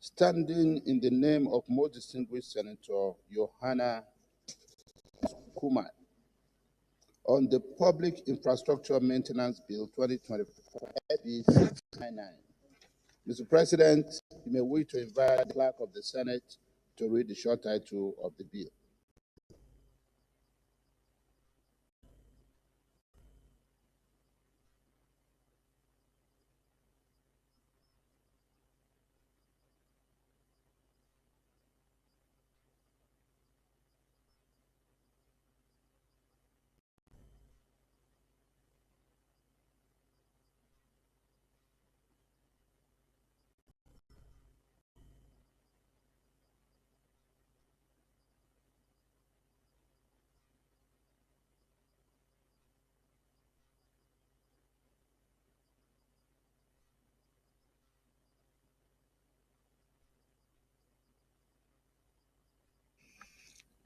standing in the name of most distinguished Senator Johanna Kumar on the Public Infrastructure Maintenance Bill 2024, SB 699. Mr. President, you may wish to invite the Clerk of the Senate to read the short title of the bill.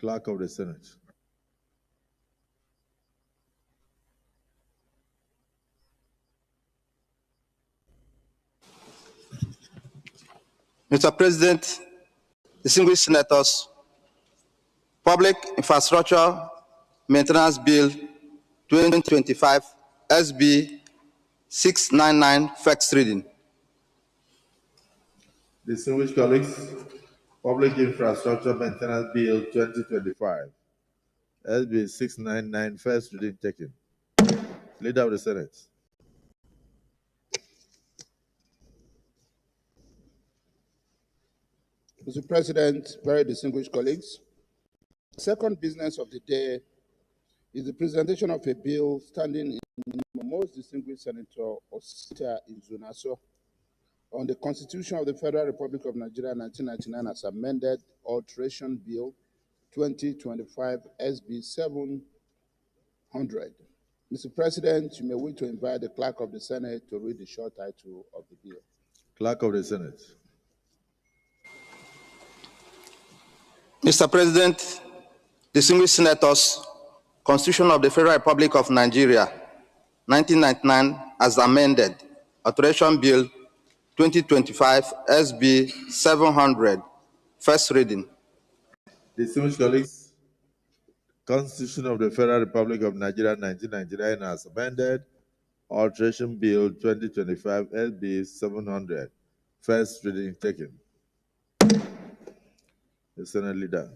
Clerk of the Senate. Mr. President, distinguished senators, Public Infrastructure Maintenance Bill 2025 SB 699, first reading. Distinguished colleagues, Public Infrastructure Maintenance Bill 2025, SB 699, first reading taken. Leader of the Senate. Mr. President, very distinguished colleagues, the second business of the day is the presentation of a bill standing in the name of most distinguished Senator Osita Izunaso on the Constitution of the Federal Republic of Nigeria 1999 as amended, Alteration Bill 2025 SB 700. Mr. President, you may wish to invite the Clerk of the Senate to read the short title of the bill. Clerk of the Senate. Mr. President, distinguished senators, Constitution of the Federal Republic of Nigeria, 1999, as amended, Alteration Bill 2025 SB 700, first reading. Distinguished colleagues, Constitution of the Federal Republic of Nigeria, 1999, as amended, Alteration Bill 2025 SB 700, first reading taken. The Senate Leader.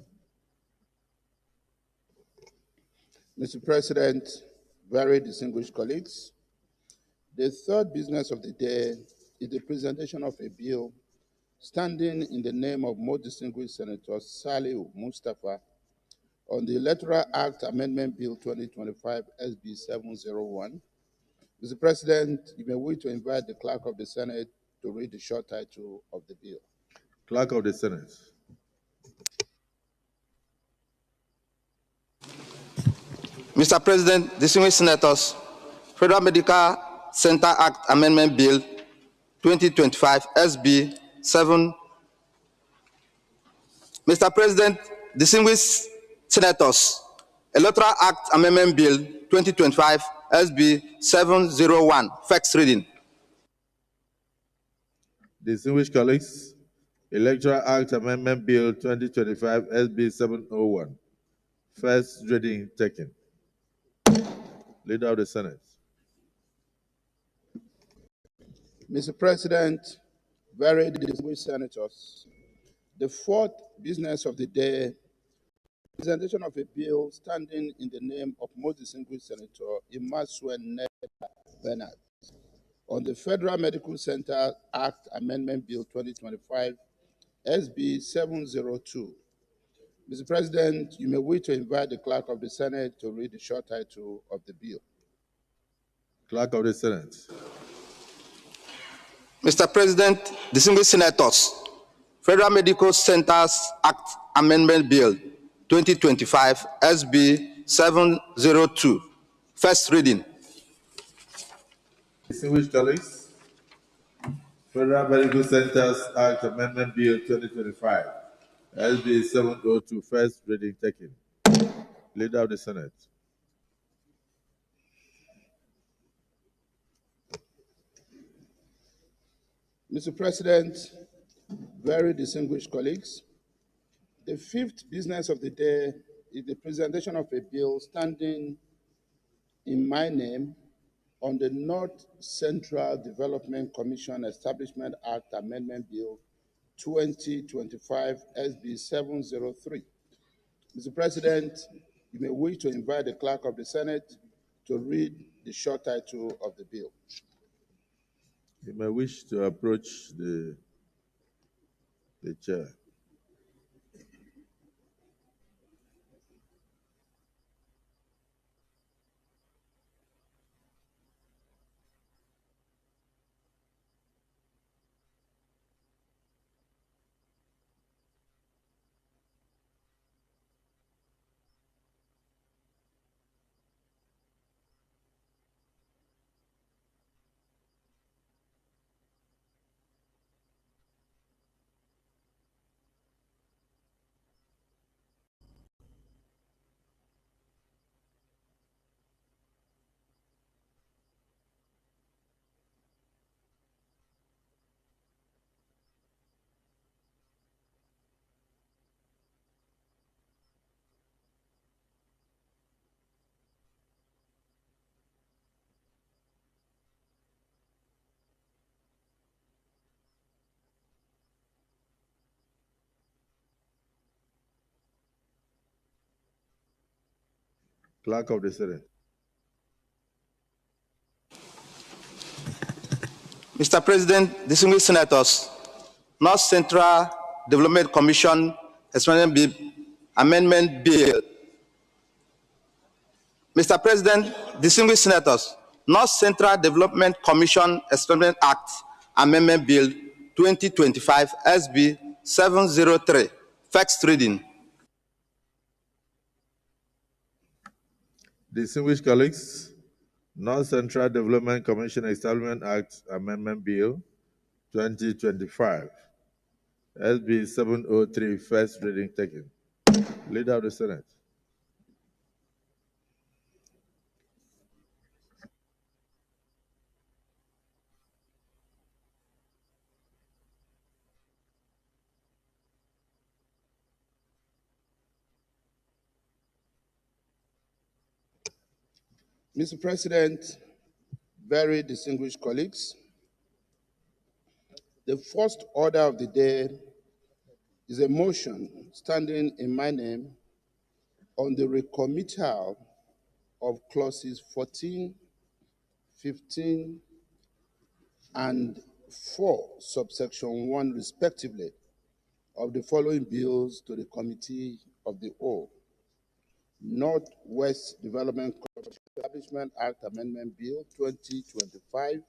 Mr. President, very distinguished colleagues, the third business of the day is the presentation of a bill standing in the name of most distinguished Senator Saliu Mustafa on the Electoral Act Amendment Bill 2025 SB 701. Mr. President, you may wish to invite the Clerk of the Senate to read the short title of the bill. Clerk of the Senate. Mr. President, distinguished senators, Federal Medical Center Act Amendment Bill 2025 SB 7. Mr. President, distinguished senators, Electoral Act Amendment Bill 2025 SB 701, first reading. Distinguished colleagues, Electoral Act Amendment Bill 2025 SB 701, first reading taken. Leader of the Senate. Mr. President, very distinguished senators, the fourth business of the day, presentation of a bill standing in the name of most distinguished Senator Imasuen Bernard on the Federal Medical Center Act Amendment Bill 2025 SB 702. Mr. President, you may wish to invite the Clerk of the Senate to read the short title of the bill. Clerk of the Senate. Mr. President, distinguished senators, Federal Medical Centers Act Amendment Bill 2025 SB 702, first reading. Distinguished colleagues, Federal Medical Centers Act Amendment Bill 2025 SB 702, first reading taken. Leader of the Senate. Mr. President, Very distinguished colleagues, the fifth business of the day is the presentation of a bill standing in my name on the North Central Development Commission Establishment Act Amendment Bill 2025 SB 703. Mr. President, you may wish to invite the Clerk of the Senate to read the short title of the bill. You may wish to approach the chair. Clerk of the Senate. Mr. President, distinguished senators, North Central Development Commission Amendment Bill. Mr. President, distinguished senators, North Central Development Commission Establishment Act Amendment Bill 2025 SB 703. First reading. Distinguished colleagues, North Central Development Commission Establishment Act Amendment Bill 2025 SB 703, first reading taken. Leader of the Senate. Mr. President, very distinguished colleagues, the first order of the day is a motion standing in my name on the recommittal of clauses 14, 15, and 4, subsection 1, respectively, of the following bills to the Committee of the Whole: Northwest Development Establishment Act Amendment Bill 2025,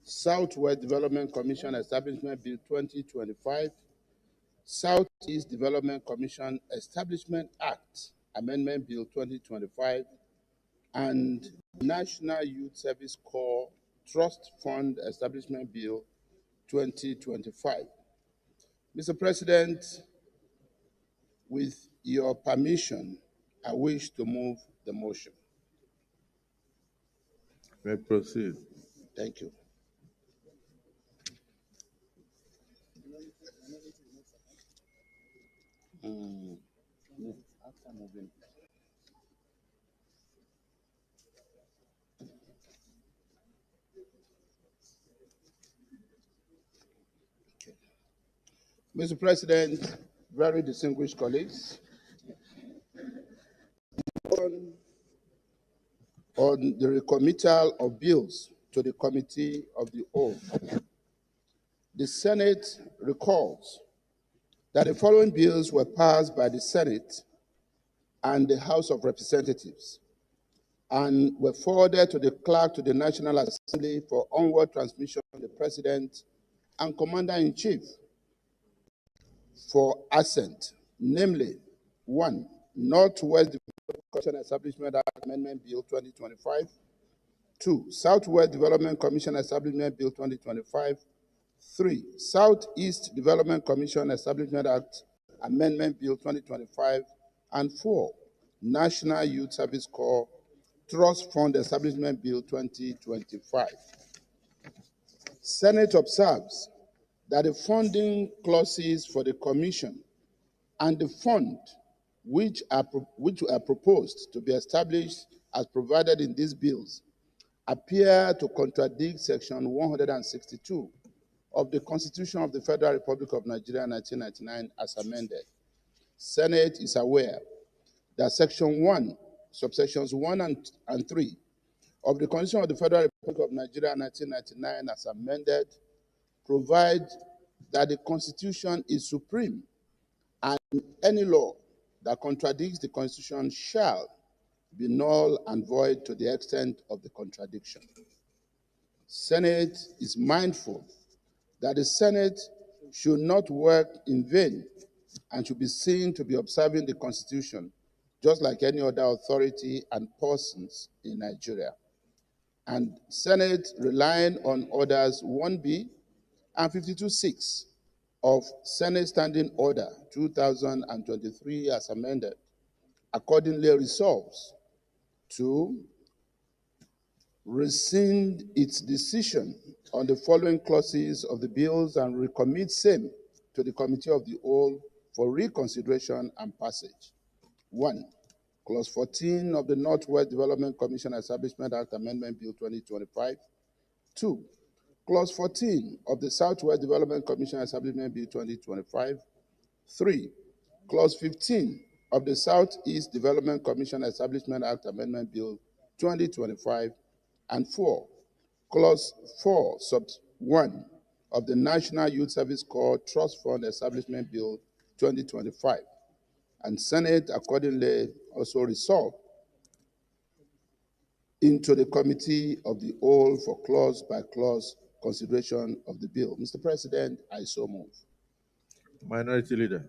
Southwest Development Commission Establishment Bill 2025, Southeast Development Commission Establishment Act Amendment Bill 2025, and National Youth Service Corps Trust Fund Establishment Bill 2025. Mr. President, with your permission, I wish to move the motion. May proceed. Thank you. Mr. President, very distinguished colleagues, on the recommittal of bills to the Committee of the Whole, the Senate recalls that the following bills were passed by the Senate and the House of Representatives and were forwarded to the Clerk to the National Assembly for onward transmission to the President and Commander-in-Chief for assent, namely: 1, Northwest Development Commission Establishment Act Amendment Bill 2025; 2, Southwest Development Commission Establishment Bill 2025; 3, Southeast Development Commission Establishment Act Amendment Bill 2025; and 4, National Youth Service Corps Trust Fund Establishment Bill 2025. Senate observes that the funding clauses for the commission and the fund which are proposed to be established as provided in these bills appear to contradict Section 162 of the Constitution of the Federal Republic of Nigeria 1999 as amended. Senate is aware that Section 1, subsections 1 and 3 of the Constitution of the Federal Republic of Nigeria 1999 as amended provide that the Constitution is supreme and any law that contradicts the Constitution shall be null and void to the extent of the contradiction. Senate is mindful that the Senate should not work in vain and should be seen to be observing the Constitution just like any other authority and persons in Nigeria. And Senate, relying on orders 1B and 52.6 of Senate Standing Order 2023 as amended, accordingly resolves to rescind its decision on the following clauses of the bills and recommit same to the Committee of the Whole for reconsideration and passage. 1. Clause 14 of the Northwest Development Commission Establishment Act Amendment Bill 2025. 2. Clause 14 of the Southwest Development Commission Establishment Bill 2025. 3. Clause 15 of the Southeast Development Commission Establishment Act Amendment Bill 2025. And 4. Clause 4, sub 1 of the National Youth Service Corps Trust Fund Establishment Bill 2025. And Senate accordingly also resolved into the Committee of the Whole for clause-by-clause consideration of the bill. Mr. President, I so move. Minority Leader.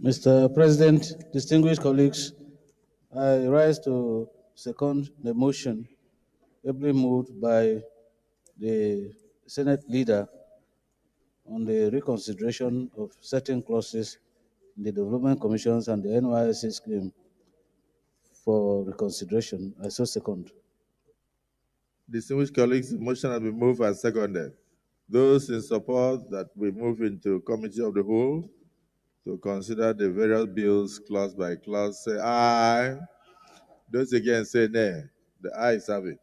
Mr. President, distinguished colleagues, I rise to second the motion ably moved by the Senate leader on the reconsideration of certain clauses in the Development Commissions and the NYSC scheme for reconsideration. I so second. Distinguished colleagues, the motion has been moved and seconded. Those in support that we move into Committee of the Whole to consider the various bills clause by clause say aye. Those against say nay. The ayes have it.